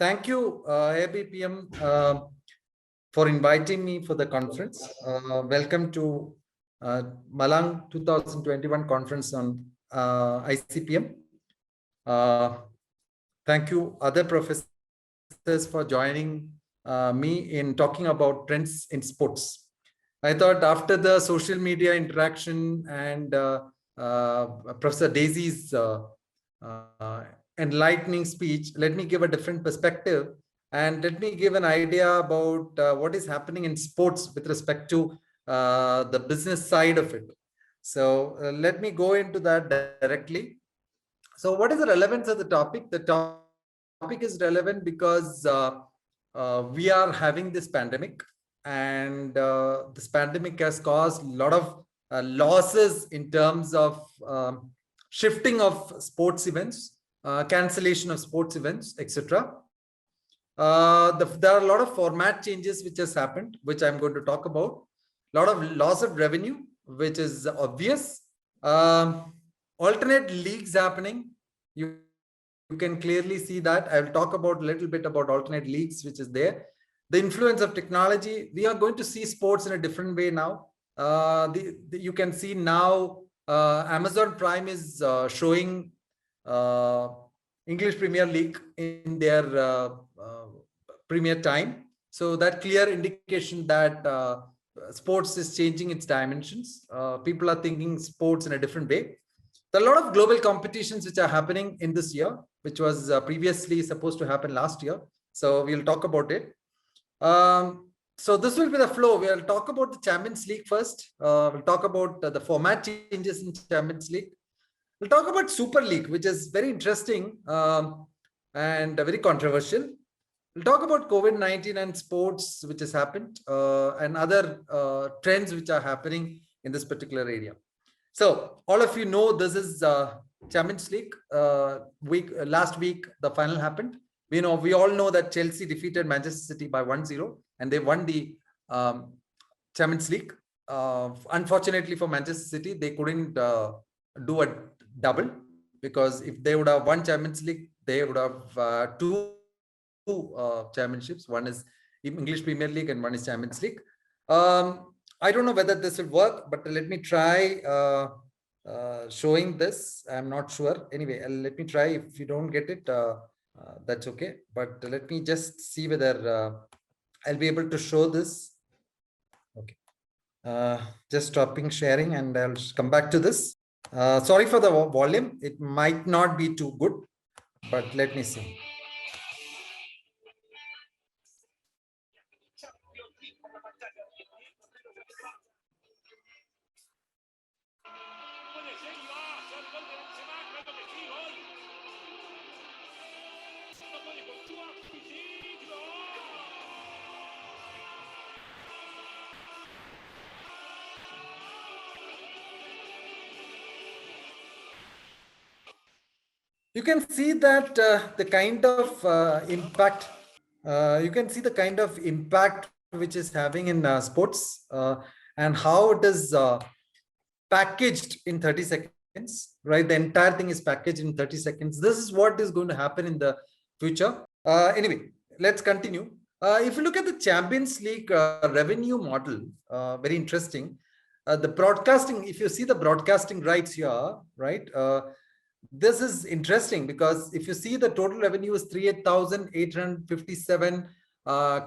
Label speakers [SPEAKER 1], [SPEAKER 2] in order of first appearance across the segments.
[SPEAKER 1] Thank you, ABPM, for inviting me for the conference. Welcome to Malang 2021 conference on ICPM. Thank you, other professors, for joining me in talking about trends in sports. I thought after the social media interaction and Professor Daisy's enlightening speech, let me give a different perspective and let me give an idea about what is happening in sports with respect to the business side of it. So let me go into that directly. So what is the relevance of the topic? The topic is relevant because we are having this pandemic, and this pandemic has caused a lot of losses in terms of shifting of sports events, cancellation of sports events, etc. There are a lot of format changes which has happened, which I'm going to talk about. A lot of loss of revenue, which is obvious. Alternate leagues happening. You can clearly see that. I will talk about a little bit about alternate leagues, which is there. The influence of technology. We are going to see sports in a different way now. You can see now Amazon Prime is showing English Premier League in their premier time. So that clear indication that sports is changing its dimensions. People are thinking sports in a different way. There are a lot of global competitions which are happening in this year, which was previously supposed to happen last year. So we'll talk about it. So this will be the flow. We'll talk about the Champions League first. We'll talk about the format changes in Champions League. We'll talk about Super League, which is very interesting and very controversial. We'll talk about COVID-19 and sports, which has happened, and other trends which are happening in this particular area. So all of you know this is Champions League. Last week, the final happened. We all know that Chelsea defeated Manchester City by 1-0, and they won the Champions League. Unfortunately for Manchester City, they couldn't do a double, because if they would have won Champions League, they would have two championships. One is English Premier League and one is Champions League. I don't know whether this will work, but let me try showing this. I'm not sure. Anyway, let me try. If you don't get it, that's okay. But let me just see whether I'll be able to show this. Okay. Just stopping sharing and I'll come back to this. Sorry for the volume. It might not be too good, but let me see. You can see that the kind of impact, which is having in sports and how it is packaged in 30 seconds, right? The entire thing is packaged in 30 seconds. This is what is going to happen in the future. Anyway, let's continue. If you look at the Champions League revenue model, very interesting. The broadcasting, if you see the broadcasting rights here, right? This is interesting because if you see the total revenue is 38,857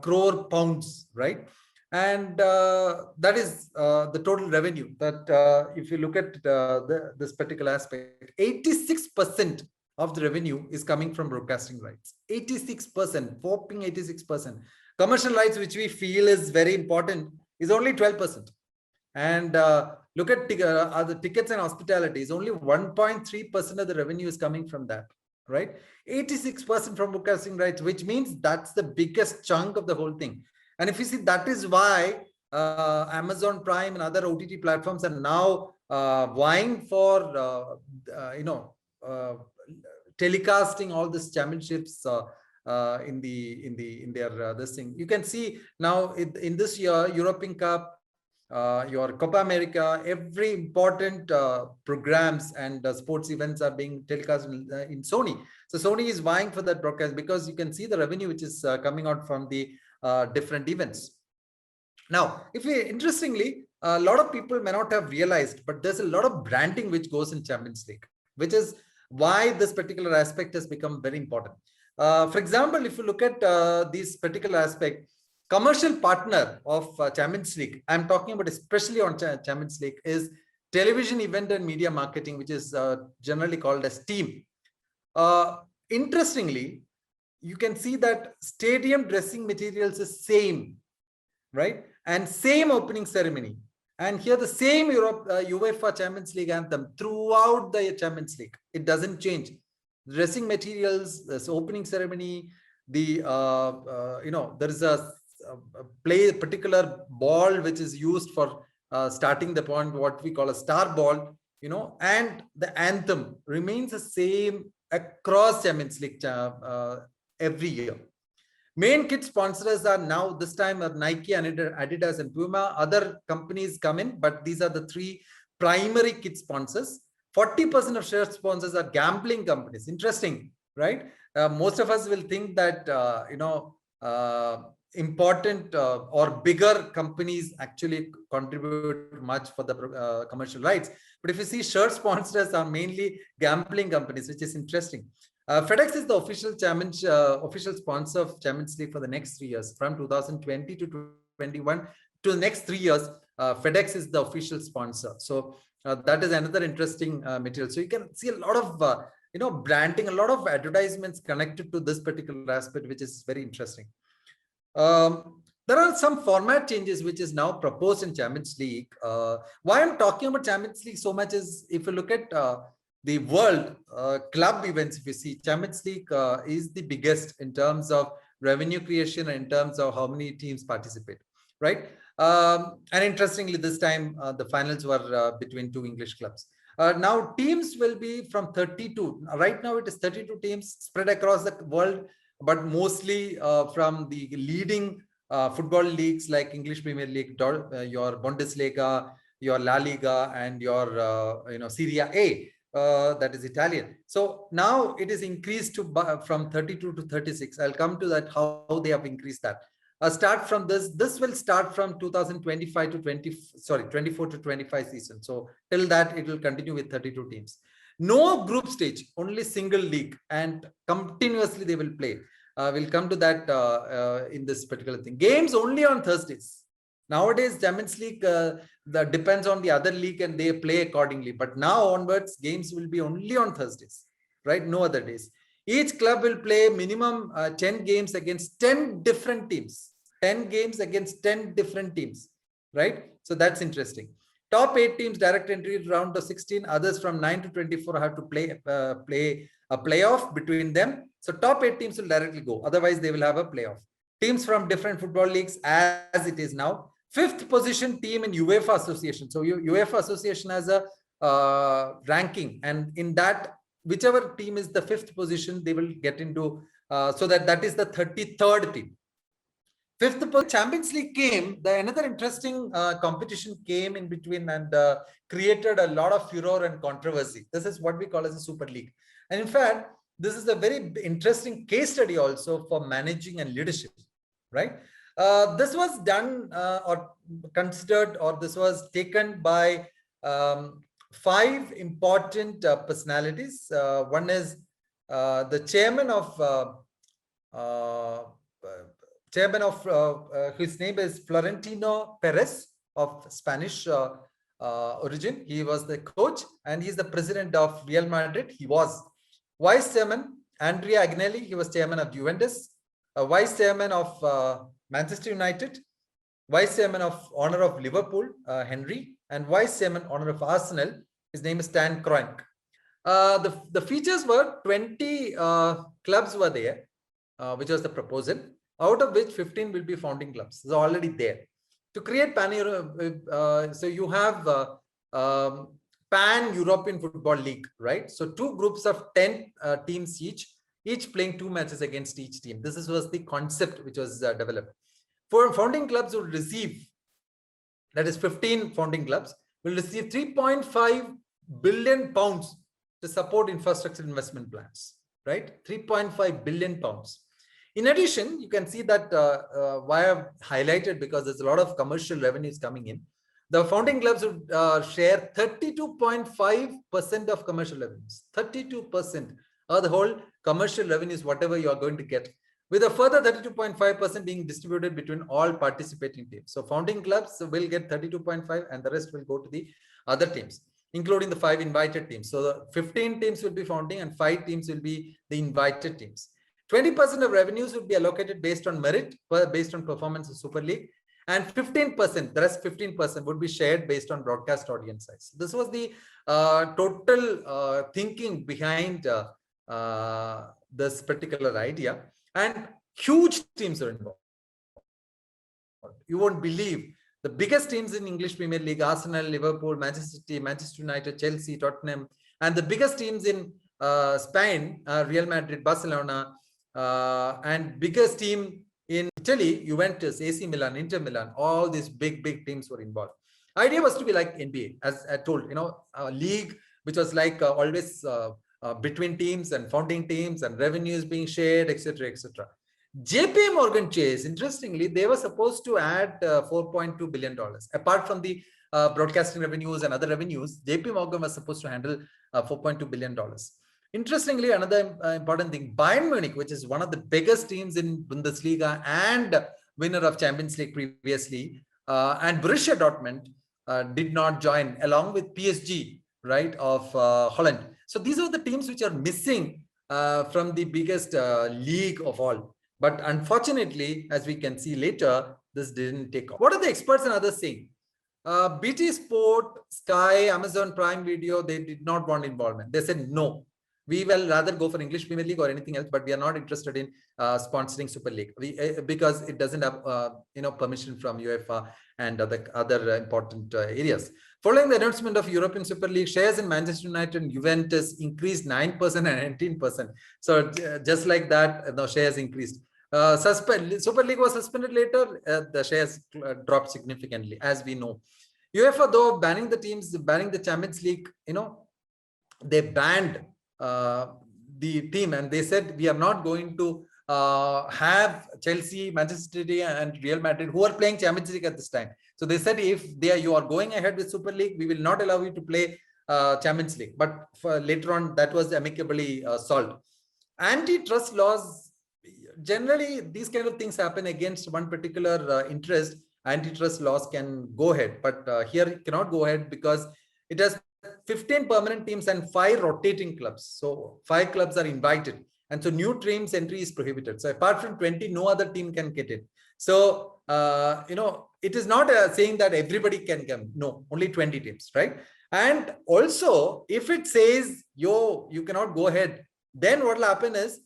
[SPEAKER 1] crore pounds, right? And that is the total revenue. That if you look at this particular aspect, 86% of the revenue is coming from broadcasting rights. 86%, whopping 86%. Commercial rights, which we feel is very important, is only 12%. And look at the tickets and hospitalities, only 1.3% of the revenue is coming from that, right? 86% from broadcasting rights, which means that's the biggest chunk of the whole thing. And if you see, that is why Amazon Prime and other OTT platforms are now vying for, telecasting all these championships in their this thing. You can see now in this year, European Cup, your Copa America, every important programs and sports events are being telecast in Sony. So Sony is vying for that broadcast because you can see the revenue which is coming out from the different events. Now, if we interestingly, a lot of people may not have realized, but there's a lot of branding which goes in Champions League, which is why this particular aspect has become very important. For example, if you look at this particular aspect, commercial partner of Champions League, I'm talking about especially on Champions League, is television event and media marketing, which is generally called as TEAM. Interestingly, you can see that stadium dressing materials is same, right? And same opening ceremony. And here the same UEFA Champions League anthem throughout the Champions League. It doesn't change. Dressing materials, this opening ceremony, the there is a particular ball which is used for starting the point, what we call a star ball, and the anthem remains the same across Champions League every year. Main kit sponsors are now this time are Nike, Adidas, and Puma. Other companies come in, but these are the three primary kit sponsors. 40% of shirt sponsors are gambling companies. Interesting, right? Most of us will think that important or bigger companies actually contribute much for the commercial rights. But if you see, shirt sponsors are mainly gambling companies, which is interesting. FedEx is the official sponsor of Champions League for the next 3 years, from 2020 to 21 to the next 3 years. FedEx is the official sponsor. So that is another interesting material. So you can see a lot of branding, a lot of advertisements connected to this particular aspect, which is very interesting. There are some format changes which is now proposed in Champions League. Why I'm talking about Champions League so much is, if you look at the world club events, if you see, Champions League is the biggest in terms of revenue creation and in terms of how many teams participate, right? And interestingly, this time the finals were between two English clubs. Now teams will be from 32. Right now it is 32 teams spread across the world, but mostly from the leading football leagues like English Premier League, your Bundesliga, your La Liga, and your Serie A. That is Italian. So now it is increased to from 32 to 36. I'll come to that, how they have increased that. Start from this will start from 2025 to 24 to 25 season. So till that it will continue with 32 teams. No group stage, only single league, and continuously they will play. We'll come to that in this particular thing. Games only on Thursdays. Nowadays, Champions League that depends on the other league and they play accordingly. But now onwards, games will be only on Thursdays, right? No other days. Each club will play minimum 10 games against 10 different teams. 10 games against 10 different teams, right? So that's interesting. Top 8 teams direct entry round of 16. Others from 9 to 24 have to play a playoff between them. So top 8 teams will directly go. Otherwise, they will have a playoff. Teams from different football leagues as it is now. 5th position team in UEFA Association. So UEFA Association has a ranking, and in that, whichever team is the 5th position, they will get into, so that is the 33rd team. 5th Champions League came, another interesting competition came in between and created a lot of furor and controversy. This is what we call as a Super League. And in fact, this is a very interesting case study also for managing and leadership, right? This was done or considered, or this was taken by 5 important personalities. One is the chairman of his name is Florentino Perez, of Spanish origin. He was the coach and he's the president of Real Madrid. He was vice chairman Andrea Agnelli. He was chairman of Juventus, vice chairman of Manchester United, vice chairman of honor of Liverpool, Henry, and vice chairman honor of Arsenal. His name is Stan Kroenke. The features were 20 clubs were there, which was the proposal, out of which 15 will be founding clubs. So already there. To create so you have Pan-European Football League, right? So 2 groups of 10 teams each playing 2 matches against each team. This was the concept which was developed. For founding clubs would receive that is 15 founding clubs, will receive 3.5 billion pounds to support infrastructure investment plans, right? 3.5 billion pounds. In addition, you can see that why I've highlighted, because there's a lot of commercial revenues coming in. The founding clubs would share 32.5% of commercial revenues. 32% of the whole commercial revenues, whatever you are going to get, with a further 32.5% being distributed between all participating teams. So founding clubs will get 32.5 and the rest will go to the other teams, including the 5 invited teams. So the 15 teams will be founding and 5 teams will be the invited teams. 20% of revenues would be allocated based on merit, based on performance of Super League, and 15%, the rest 15% would be shared based on broadcast audience size. This was the total thinking behind this particular idea, and huge teams are involved. You won't believe the biggest teams in English Premier League: Arsenal, Liverpool, Manchester City, Manchester United, Chelsea, Tottenham, and the biggest teams in Spain, Real Madrid, Barcelona, and biggest team in Italy, Juventus, AC Milan, Inter Milan. All these big teams were involved. Idea was to be like NBA, as I told, a league which was like always between teams and founding teams, and revenues being shared, etc., etc. JP Morgan Chase, interestingly, they were supposed to add $4.2 billion. Apart from the broadcasting revenues and other revenues, JP Morgan was supposed to handle $4.2 billion. Interestingly, another important thing, Bayern Munich, which is one of the biggest teams in Bundesliga and winner of Champions League previously, and Borussia Dortmund did not join, along with PSG, right, of Holland. So these are the teams which are missing from the biggest league of all. But unfortunately, as we can see later, this didn't take off. What are the experts and others saying? BT Sport, Sky, Amazon Prime Video, they did not want involvement. They said, no, we will rather go for English Premier League or anything else, but we are not interested in sponsoring Super League because it doesn't have permission from UEFA and other important areas. Following the announcement of European Super League, shares in Manchester United and Juventus increased 9% and 18%. So just like that, the shares increased. Super League was suspended later. The shares dropped significantly, as we know. UEFA, though, banning the teams, banning the Champions League, they banned the team, and they said, we are not going to have Chelsea, Manchester City, and Real Madrid, who are playing Champions League at this time. So they said, if you are going ahead with Super League, we will not allow you to play Champions League. But later on, that was amicably solved. Antitrust laws, generally, these kind of things happen against one particular interest. Antitrust laws can go ahead, but here it cannot go ahead because it has 15 permanent teams and 5 rotating clubs. So 5 clubs are invited. And so new teams entry is prohibited. So apart from 20, no other team can get it. So, it is not saying that everybody can come. No, only 20 teams, right? And also, if it says, you cannot go ahead, then what will happen is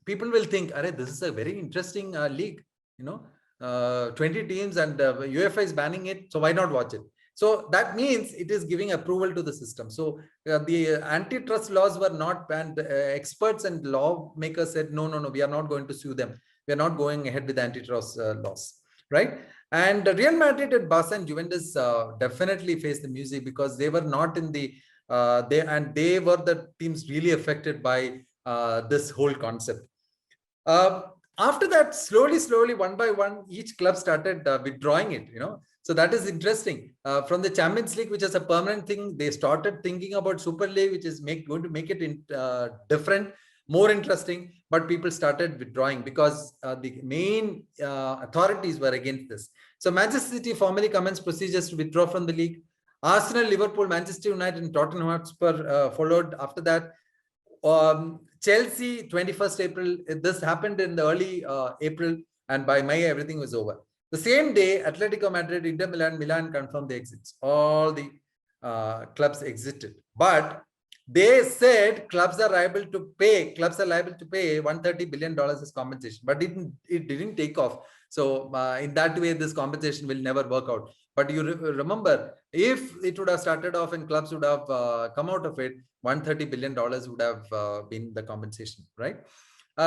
[SPEAKER 1] people will think, this is a very interesting league, 20 teams and UEFA is banning it. So why not watch it? So that means it is giving approval to the system. So the antitrust laws were not banned. Experts and lawmakers said, no, we are not going to sue them. We are not going ahead with antitrust laws, right? And Real Madrid and Barca and Juventus definitely faced the music because they were not in the, they were the teams really affected by this whole concept. After that, slowly, one by one, each club started withdrawing it, So that is interesting. From the Champions League, which is a permanent thing, they started thinking about Super League, which is going to make it different, more interesting. But people started withdrawing because the main authorities were against this. So Manchester City formally commenced procedures to withdraw from the league. Arsenal, Liverpool, Manchester United, and Tottenham Hotspur followed after that. Chelsea, 21st April. This happened in the early April, and by May, everything was over. The same day, Atletico Madrid, Inter Milan confirmed the exits. All the clubs exited. But they said clubs are liable to pay $130 billion as compensation. But it didn't take off. So in that way, this compensation will never work out. But you remember, if it would have started off and clubs would have come out of it, $130 billion would have been the compensation, right?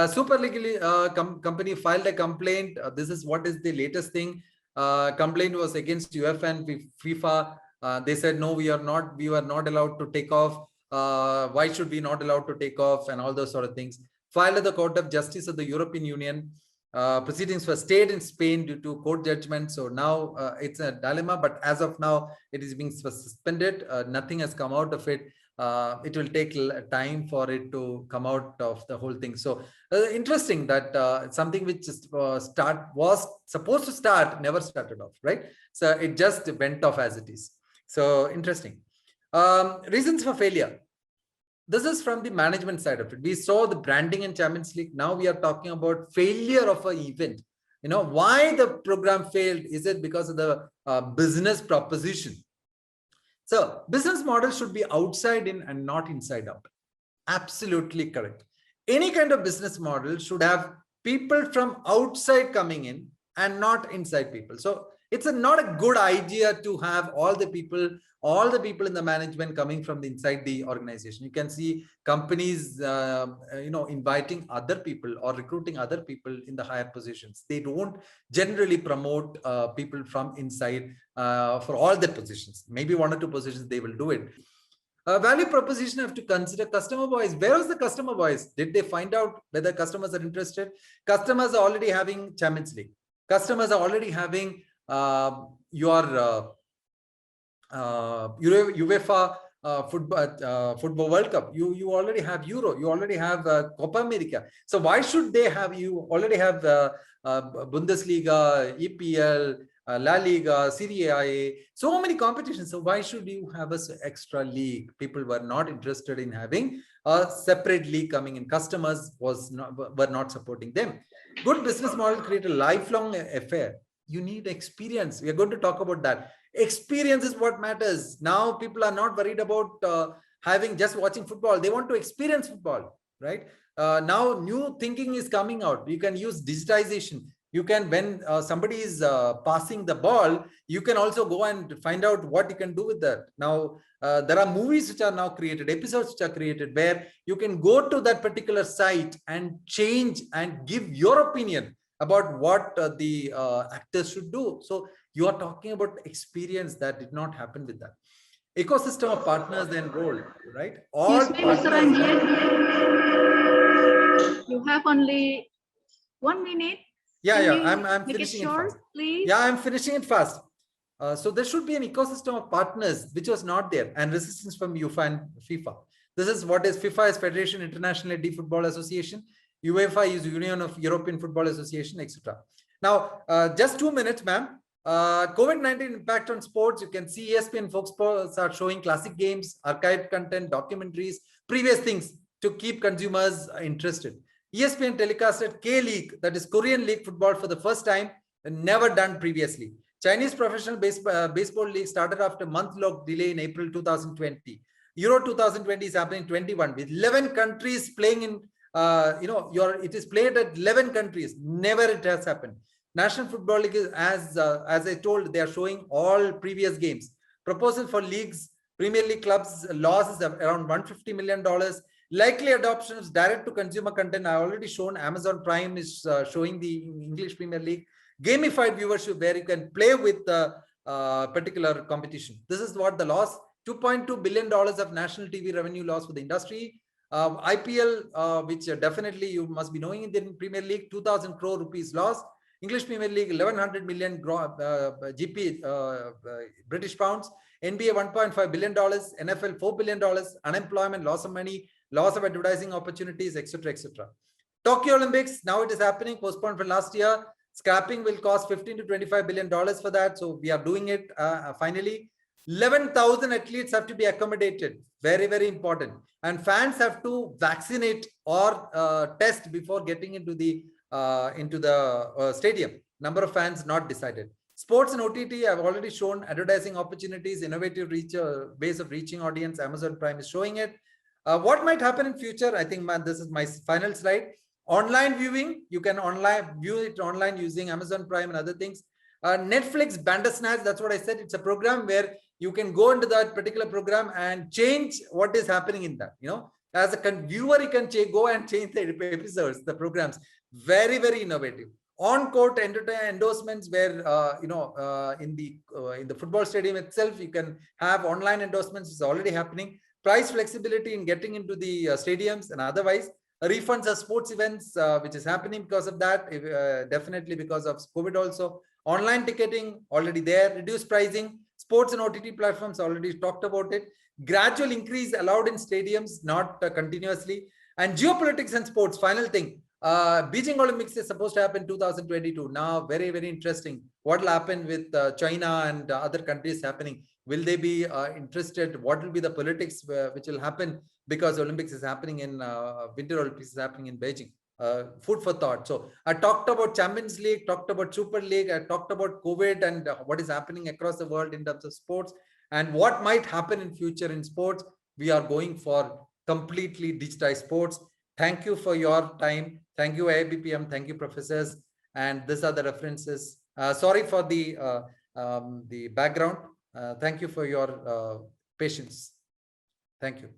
[SPEAKER 1] Super League company filed a complaint. This is what is the latest thing. complaint was against UEFA and FIFA. They said, no, we were not allowed to take off. Why should we not allowed to take off, and all those sort of things. Filed at the Court of Justice of the European Union. Proceedings were stayed in Spain due to court judgment. So now it's a dilemma, but as of now, it is being suspended. Nothing has come out of it. It will take time for it to come out of the whole thing. So interesting that something which was supposed to start never started off, right? So it just went off as it is. So interesting. Reasons for failure. This is from the management side of it. We saw the branding in Champions League. Now we are talking about failure of an event. Why the program failed? Is it because of the business proposition? So business model should be outside in and not inside out. Absolutely correct. Any kind of business model should have people from outside coming in and not inside people. So it's not a good idea to have all the people in the management coming from the inside the organization. You can see companies, inviting other people or recruiting other people in the higher positions. They don't generally promote people from inside for all the positions. Maybe 1 or 2 positions they will do it. Value proposition have to consider customer voice. Where is the customer voice? Did they find out whether customers are interested? Customers are already having Champions League. Customers are already having your UEFA football World Cup. You already have Euro. You already have Copa America. So why should they have? You already have Bundesliga, EPL, La Liga, Serie A, so many competitions. So why should you have an extra league? People were not interested in having a separate league coming in. Customers were not supporting them. Good business model create a lifelong affair. You need experience. We are going to talk about that. Experience is what matters. Now people are not worried about having just watching football. They want to experience football, right? Now new thinking is coming out. You can use digitization. You can, when somebody is passing the ball, you can also go and find out what you can do with that. Now, there are movies which are now created, episodes which are created, where you can go to that particular site and change and give your opinion about what the actors should do. So you are talking about experience that did not happen with that. Ecosystem of partners then role, right? All
[SPEAKER 2] Excuse me, Mr. Ranjit. You have only 1 minute.
[SPEAKER 1] Yeah, I'm finishing it fast.
[SPEAKER 2] Please.
[SPEAKER 1] Yeah, I'm finishing it fast. So there should be an ecosystem of partners, which was not there, and resistance from UEFA and FIFA. This is what is FIFA is Federation International de Football Association. UEFA is Union of European Football Association, etc. Now, just 2 minutes, ma'am. COVID-19 impact on sports. You can see ESPN Fox Sports are showing classic games, archived content, documentaries, previous things to keep consumers interested. ESPN telecasted K-League, that is Korean League football, for the first time, never done previously. Chinese Professional Baseball League started after a month-long delay in April 2020. Euro 2020 is happening 21 with 11 countries playing in. It is played at 11 countries. Never it has happened. National Football League is, as I told, they are showing all previous games. Proposal for leagues, Premier League clubs, loss is around $150 million. Likely adoption of direct-to-consumer content. I already shown Amazon Prime is showing the English Premier League. Gamified viewership, where you can play with the particular competition. This is what the loss. $2.2 billion of national TV revenue loss for the industry. IPL, which definitely you must be knowing, in the Premier League, 2,000 crore rupees loss. English Premier League, 1,100 million British pounds. NBA, $1.5 billion. NFL, $4 billion. Unemployment, loss of money, loss of advertising opportunities, etc., etc. Tokyo Olympics, now it is happening, postponed from last year. Scrapping will cost $15 to $25 billion for that. So we are doing it finally. 11,000 athletes have to be accommodated. Very, very important. And fans have to vaccinate or test before getting into the stadium. Number of fans not decided. Sports and OTT, I've already shown advertising opportunities, innovative ways of reaching audience. Amazon Prime is showing it. What might happen in future? I think this is my final slide. Online viewing, you can view it online using Amazon Prime and other things. Netflix Bandersnatch, that's what I said. It's a program where you can go into that particular program and change what is happening in that. As a viewer, you can go and change the episodes, the programs. Very, very innovative. On-court endorsements where in the football stadium itself you can have online endorsements is already happening. Price flexibility in getting into the stadiums, and otherwise refunds of sports events, which is happening because of that, definitely because of COVID also. Online ticketing already there, reduced pricing, sports and OTT platforms already talked about it. Gradual increase allowed in stadiums, not continuously. And geopolitics and sports, final thing. Beijing Olympics is supposed to happen 2022. Now, very, very interesting. What will happen with China and other countries happening? Will they be interested? What will be the politics which will happen because Olympics is happening in Winter Olympics is happening in Beijing? Food for thought. So I talked about Champions League, talked about Super League, I talked about COVID and what is happening across the world in terms of sports and what might happen in future in sports. We are going for completely digitized sports. Thank you for your time. Thank you, AIBPM. Thank you, professors. And these are the references. Sorry for the background. Thank you for your patience. Thank you.